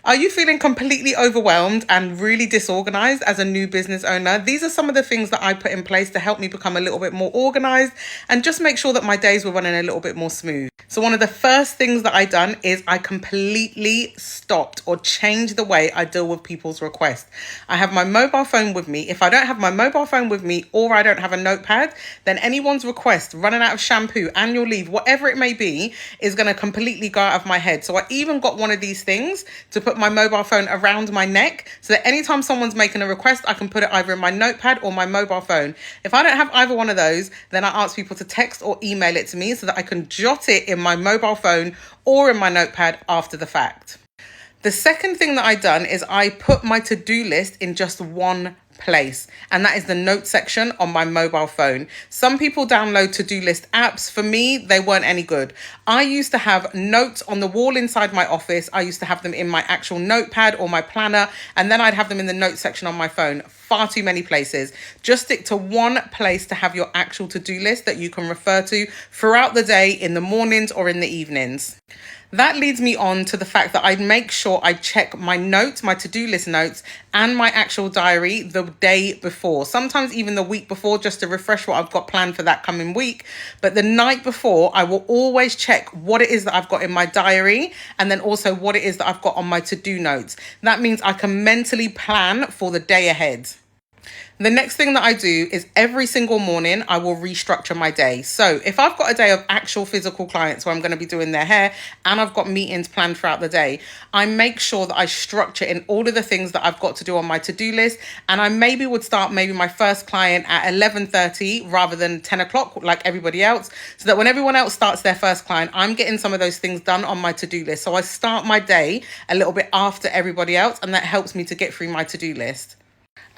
Are you feeling completely overwhelmed and really disorganized as a new business owner? These are some of the things that I put in place to help me become a little bit more organized and just make sure that my days were running a little bit more smooth. So one of the first things that I done is I completely stopped or changed the way I deal with people's requests. I have my mobile phone with me. If I don't have my mobile phone with me or I don't have a notepad, then anyone's request, running out of shampoo, annual leave, whatever it may be, is going to completely go out of my head. So I even got one of these things to put my mobile phone around my neck so that anytime someone's making a request, I can put it either in my notepad or my mobile phone. If I don't have either one of those, then I ask people to text or email it to me so that I can jot it in my mobile phone or in my notepad after the fact. The second thing that I done is I put my to-do list in just one place, and that is the note section on my mobile phone. Some people download to-do list apps. For me, they weren't any good. I used to have notes on the wall inside my office. I used to have them in my actual notepad or my planner, and then I'd have them in the note section on my phone. Far too many places. Just stick to one place to have your actual to-do list that you can refer to throughout the day, in the mornings or in the evenings. That leads me on to the fact that I make sure I check my notes, my to-do list notes, and my actual diary the day before, sometimes even the week before, just to refresh what I've got planned for that coming week. But the night before, I will always check what it is that I've got in my diary and then also what it is that I've got on my to-do notes. That means I can mentally plan for the day ahead. The next thing that I do is every single morning, I will restructure my day. So if I've got a day of actual physical clients where I'm going to be doing their hair and I've got meetings planned throughout the day, I make sure that I structure in all of the things that I've got to do on my to-do list. And I would start my first client at 11:30 rather than 10 o'clock like everybody else, so that when everyone else starts their first client, I'm getting some of those things done on my to-do list. So I start my day a little bit after everybody else, and that helps me to get through my to-do list.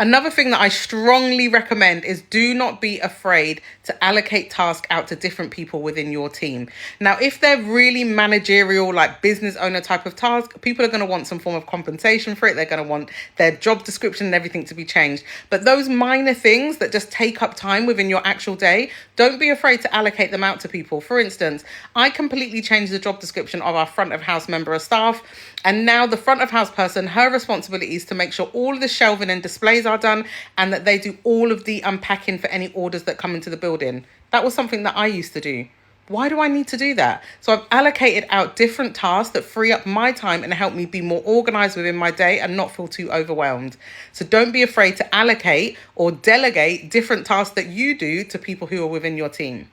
Another thing that I strongly recommend is do not be afraid to allocate tasks out to different people within your team. Now, if they're really managerial, like business owner type of task, people are going to want some form of compensation for it. They're going to want their job description and everything to be changed. But those minor things that just take up time within your actual day, don't be afraid to allocate them out to people. For instance, I completely changed the job description of our front of house member of staff. And now the front of house person, her responsibility is to make sure all of the shelving and displays are done and that they do all of the unpacking for any orders that come into the building. That was something that I used to do. Why do I need to do that? So I've allocated out different tasks that free up my time and help me be more organized within my day and not feel too overwhelmed. So don't be afraid to allocate or delegate different tasks that you do to people who are within your team.